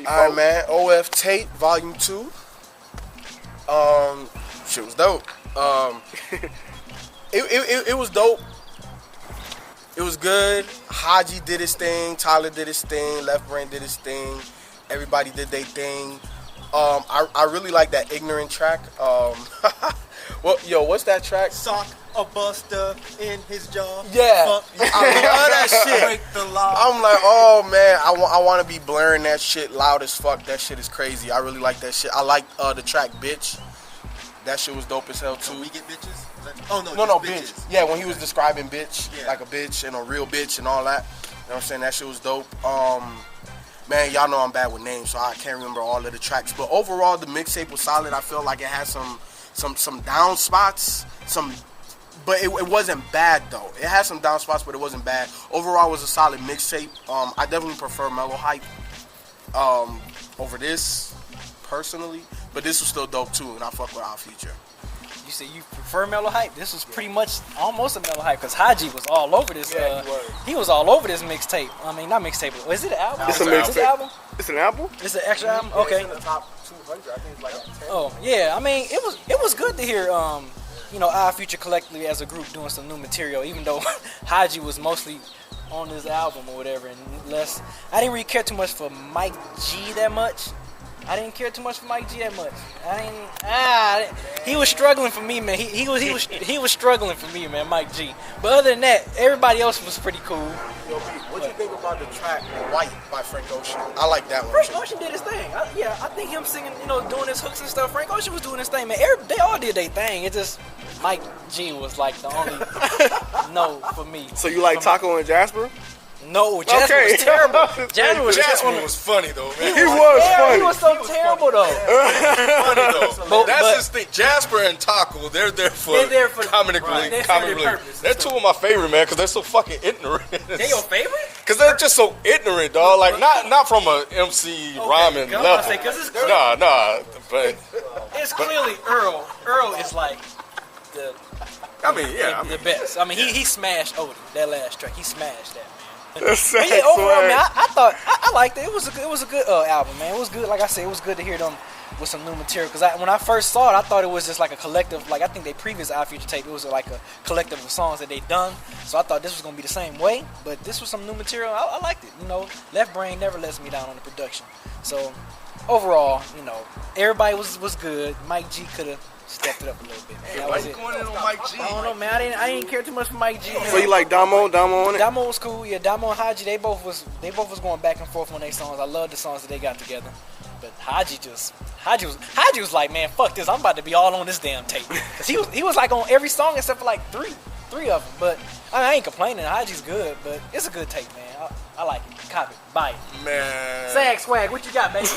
Alright, man. OF Tape Volume 2. Shit was dope. It was dope. It was good. Haji did his thing. Tyler did his thing. Left Brain did his thing. Everybody did their thing. I really like that Ignorant track. Well, yo, what's that track? Sock a buster in his jaw. Yeah. I love that shit. Break the law. I'm like, oh man, I want to be blaring that shit loud as fuck. That shit is crazy. I really like that shit. I like the track Bitch. That shit was dope as hell too. So we get bitches? Oh no, no, bitches. bitch. Yeah, when he was describing bitch, yeah. like a bitch and a real bitch and all that. You know what I'm saying? That shit was dope. Man, y'all know I'm bad with names, so I can't remember all of the tracks. But overall, the mixtape was solid. I feel like it had some down spots, but it wasn't bad though. It had some down spots, but it wasn't bad. Overall, it was a solid mixtape. I definitely prefer Mellow Hype over this personally, but this was still dope too, and I fuck with Our Future. You say you prefer Mellow Hype? This was pretty much almost a Mellow Hype because Haji was all over this. Yeah, he was all over this mixtape. I mean, not mixtape. Was it an album? It's a mixtape. Album? It's an album? It's an extra album? Yeah, Okay. it's in the top 200. I think it's like at 10. Oh, yeah. I mean, it was good to hear, Our Future collectively as a group doing some new material, even though Haji was mostly on this album or whatever. And I didn't really care too much for Myke G that much. I didn't care too much for Myke G that much. He was struggling for me, man. He was struggling for me, man, Myke G. But other than that, everybody else was pretty cool. Yo, Pete, what you think about the track White by Frank Ocean? I like that one. Frank Ocean did his thing. I think him singing, doing his hooks and stuff. Frank Ocean was doing his thing, man. They all did their thing. It just Myke G was like the only no for me. So you like Taco and Jasper? No, Jasper was terrible. Jasper was funny though, man. He was funny. He was so terrible though. Funny though. That's his thing. Jasper and Taco, they're there for comic relief. They're two of my favorite, man, because they're so fucking ignorant. They your favorite? Because they're just so ignorant, dog. Like not from a MC rhyming level. Nah, but it's clearly Earl. Earl is like the best. I mean, he smashed Odie that last track. He smashed that. But yeah, overall, man, I thought I liked it. It was a good album, man. It was good. Like I said, it was good to hear them with some new material. Because when I first saw it, I thought it was just like a collective. Like I think their previous Our Future tape, it was like a collective of songs that they done. So I thought this was gonna be the same way. But this was some new material. I liked it. Left Brain never lets me down on the production. So overall, everybody was good. Myke G could have stepped it up a little bit. Hey, why you going in on Myke G? I don't know, man. I didn't care too much for Myke G. Man. So you like Damo on it? Damo was cool. Yeah, Damo and Haji, they both was going back and forth on their songs. I love the songs that they got together. But Haji was like, man, fuck this. I'm about to be all on this damn tape. Cause he was like on every song except for like three of them. But I ain't complaining. Haji's good, but it's a good tape, man. I like it. Copy it. Buy it. Man. Swag. What you got, baby?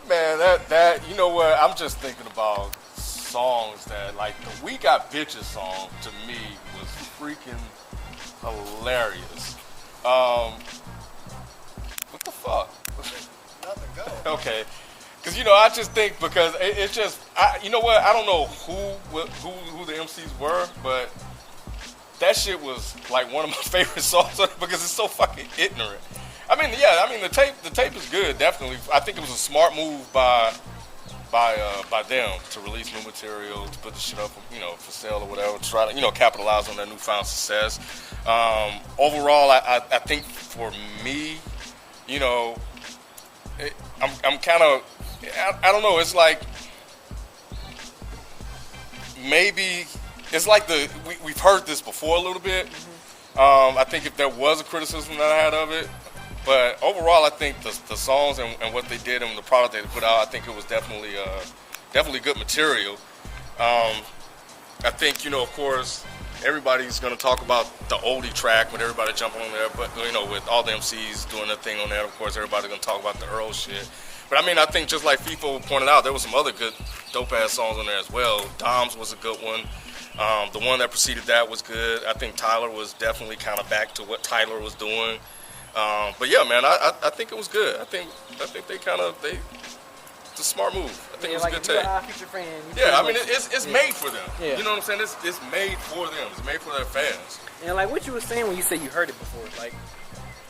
Man, that you know what? I'm just thinking about songs that, like, the We Got Bitches song to me was freaking hilarious. What the fuck? Nothing, go. Okay, because I just think because it's just you know what? I don't know who the MCs were, but that shit was like one of my favorite songs because it's so fucking ignorant. The tape is good, definitely. I think it was a smart move by them to release new material, to put the shit up, for sale or whatever, to try to, capitalize on their newfound success. Overall, I think for me, I'm kind of, I don't know, it's like, maybe, it's like we've heard this before a little bit. I think if there was a criticism that I had of it, but overall, I think the songs and what they did and the product they put out, I think it was definitely good material. I think, of course, everybody's going to talk about the oldie track with everybody jumping on there, but, with all the MCs doing their thing on there, of course, everybody's going to talk about the Earl shit. But, I think just like Feefo pointed out, there was some other good dope-ass songs on there as well. Dom's was a good one. The one that preceded that was good. I think Tyler was definitely kind of back to what Tyler was doing. But yeah, man, I think it was good. I think they a smart move. I think it was like a good if you're take. an future fan. Yeah, I mean, it's made for them. Yeah. You know what I'm saying? It's made for them. It's made for their fans. And like what you were saying when you say you heard it before, like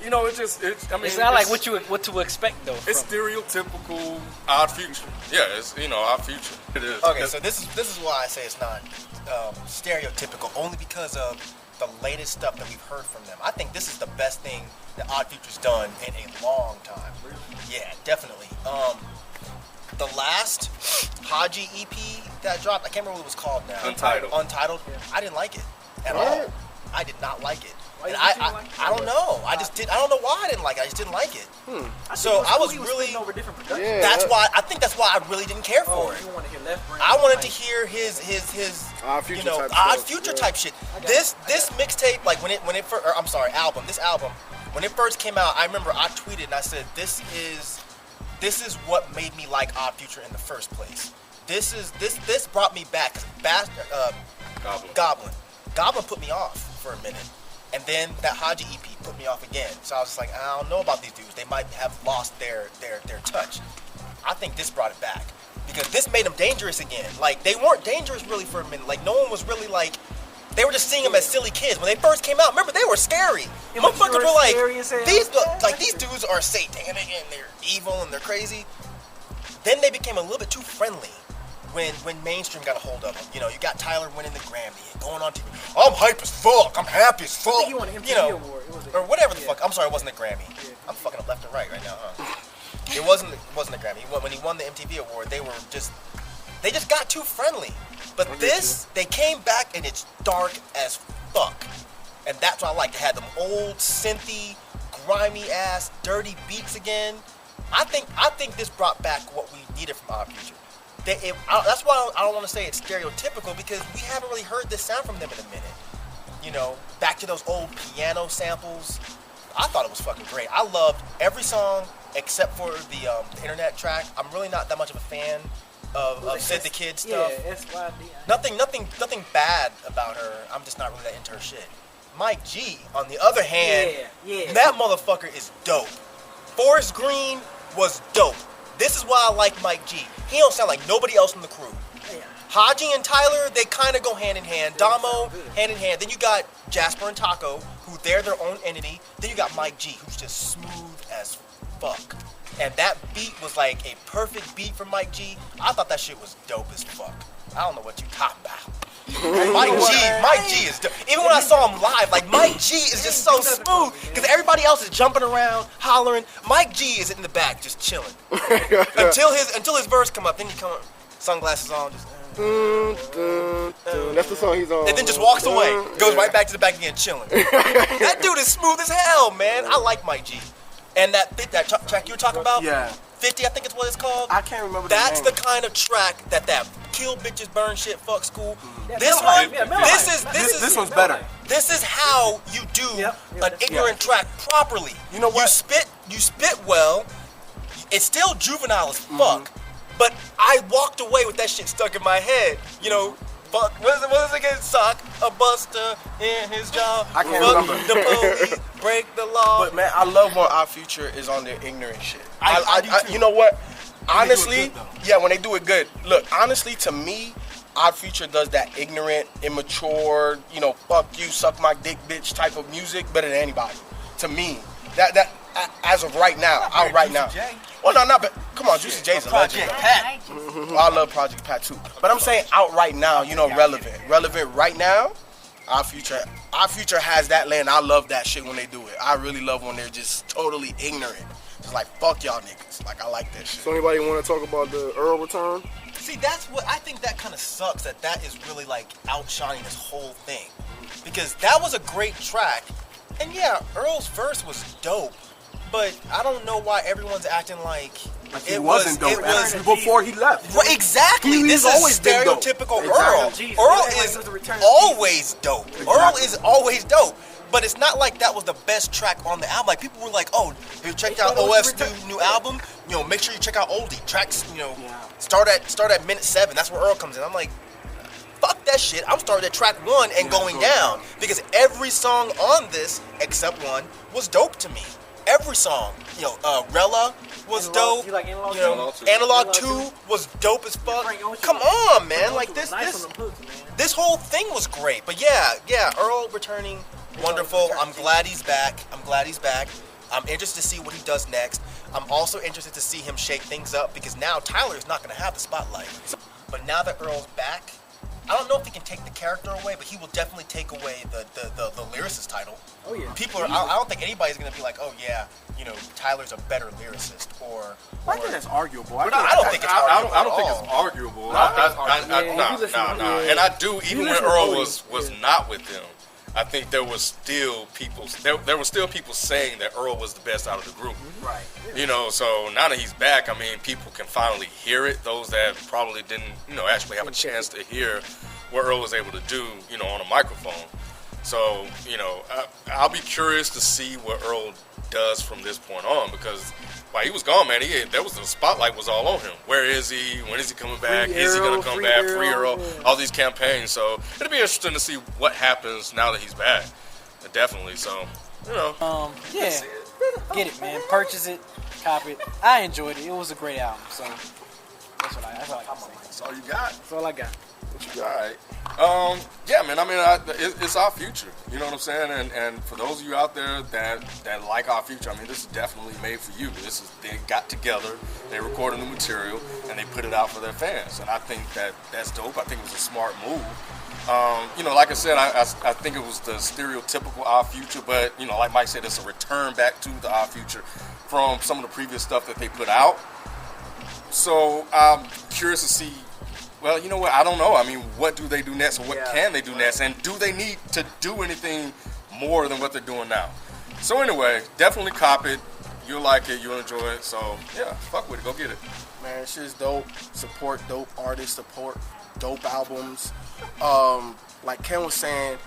You know, I mean, it's not like what to expect though. It's stereotypical Odd Future. Yeah, it's Odd Future. It is. Okay, so this is why I say it's not stereotypical, only because of the latest stuff that we've heard from them. I think this is the best thing that Odd Future's done in a long time. Yeah, definitely. The last Haji EP that dropped, I can't remember what it was called now. Untitled. I didn't like it at all. I did not like it. And I don't know. I don't know why I didn't like it. I just didn't like it. So I was really. Yeah, that's why I really didn't care for it. You want to hear Left Brain, I wanted to hear his Odd Future type Odd stuff, Future yeah. type shit. This mixtape, like when it first, or I'm sorry, this album, when it first came out, I remember I tweeted and I said, this is what made me like Odd Future in the first place. This brought me back. Goblin put me off for a minute. And then that Haji EP put me off again. So I was just like, I don't know about these dudes. They might have lost their touch. I think this brought it back. Because this made them dangerous again. Like, they weren't dangerous really for a minute. Like, no one was really like, they were just seeing them as silly kids. When they first came out, remember, they were scary. Motherfuckers were like, these dudes are satanic and they're evil and they're crazy. Then they became a little bit too friendly. When mainstream got a hold of them, you got Tyler winning the Grammy and going on TV. I'm hype as fuck. I'm happy as fuck. I think he won an MTV award. Or whatever the fuck. I'm sorry, it wasn't a Grammy. Yeah. I'm fucking up left and right now. It wasn't a Grammy. When he won the MTV award, they just got too friendly. But they came back and it's dark as fuck, and that's what I like. They had them old synthy, grimy ass, dirty beats again. I think this brought back what we needed from Odd Future. That's why I don't want to say it's stereotypical, because we haven't really heard this sound from them in a minute. Back to those old piano samples. I thought it was fucking great. I loved every song except for the internet track. I'm really not that much of a fan of Sid the Kid stuff. Yeah, SYD. Nothing bad about her. I'm just not really that into her shit. Myke G, on the other hand, that motherfucker is dope. Forest Green was dope. This is why I like Myke G. He don't sound like nobody else in the crew. Yeah. Haji and Tyler, they kind of go hand in hand. Damo, hand in hand. Then you got Jasper and Taco, who they're their own entity. Then you got Myke G, who's just smooth as fuck. And that beat was like a perfect beat for Myke G. I thought that shit was dope as fuck. I don't know what you talking about. Myke G is dope. Even when I saw him live, like Myke G is just so smooth, because everybody else is jumping around, hollering. Myke G is in the back just chilling until his verse come up. Then you come up, sunglasses on, just. That's the song he's on. And then just walks away, goes right back to the back again, chilling. That dude is smooth as hell, man. I like Myke G. And that track you were talking about, 50, I think it's what it's called. I can't remember. That's the kind of track that kill bitches, burn shit, fuck school. Yeah, This one's better. This is how you do an ignorant track properly. You know what? You spit well. It's still juvenile as fuck, but I walked away with that shit stuck in my head. Fuck, what is it again? Sock a buster in his jaw. I can't fuck remember. the police, break the law. But man, I love when Our Future is on their ignorant shit. I do too. You know what? Honestly, good, when they do it good. Look, honestly, to me, Our Future does that ignorant, immature, fuck you, suck my dick, bitch type of music better than anybody. To me, that as of right now, Well, no, not but come on, Juicy J's a legend. Pat. Well, I love Project Pat too. But I'm saying out right now, relevant right now. Our Future has that lane. I love that shit when they do it. I really love when they're just totally ignorant. Just like, fuck y'all niggas. Like, I like that shit. So anybody want to talk about the Earl return? See, that's what I think. That kind of sucks. That is really like outshining this whole thing, because that was a great track, and yeah, Earl's verse was dope. But I don't know why everyone's acting like it wasn't dope. Before he left. Well, exactly. He's this always is stereotypical been Earl. dope. Earl is always dope. Earl is always dope. But it's not like that was the best track on the album. Like, people were like, "Oh, you checked out OF's new album? Make sure you check out Oldie tracks. Start at minute 7. That's where Earl comes in." I'm like, fuck that shit. I'm starting at track 1 and going down, because every song on this except one was dope to me. every song. Rella was dope. You like Analog 2? Analog 2 was dope as fuck. Come on, man. Like this whole thing was great. But yeah, Earl returning, wonderful. I'm glad he's back. I'm interested to see what he does next. I'm also interested to see him shake things up because now Tyler's not going to have the spotlight. But now that Earl's back, I don't know if he can take the character away, but he will definitely take away the lyricist title. Oh yeah. I don't think anybody's gonna be like, oh yeah, Tyler's a better lyricist I think that's arguable. I don't think it's arguable. I don't think it's arguable. No. And I do, even when Earl was not with them, I think there was still people saying that Earl was the best out of the group. Right. So now that he's back, I mean, people can finally hear it. Those that probably didn't, actually have a chance to hear what Earl was able to do, on a microphone. So, I'll be curious to see what Earl does from this point on because while he was gone, man, the spotlight was all on him. Where is he? When is he coming back? Is he going to come back? Free Earl, all these campaigns. So it'll be interesting to see what happens now that he's back. Definitely. So, yeah. Get it, man. Purchase it. Copy it. I enjoyed it. It was a great album. So that's all I can say. That's all you got? That's all I got. What you got? All right. Yeah, man. I mean, it's our future. You know what I'm saying? And for those of you out there that like our future, I mean, this is definitely made for you. They got together, they recorded the material, and they put it out for their fans. And I think that's dope. I think it was a smart move. Like I said, I think it was the stereotypical Our Future, but, like Myke said, it's a return back to the Our Future from some of the previous stuff that they put out. So I'm curious to see, well, you know what, I don't know. I mean, what do they do next, or what can they do next, and do they need to do anything more than what they're doing now? So anyway, definitely cop it. You'll like it, you'll enjoy it, so yeah, fuck with it, go get it. Man, shit's dope. Support dope artists, support dope albums. Like Ken was saying,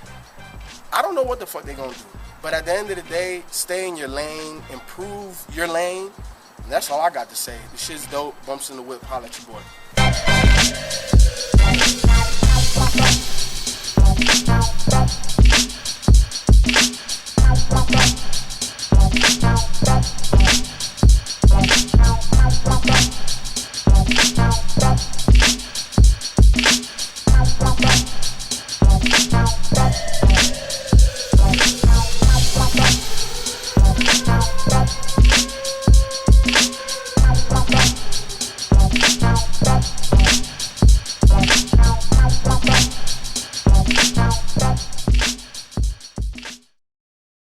I don't know what the fuck they gonna do. But at the end of the day, stay in your lane, improve your lane. And that's all I got to say. The shit's dope. Bumps in the whip. Holla at your boy.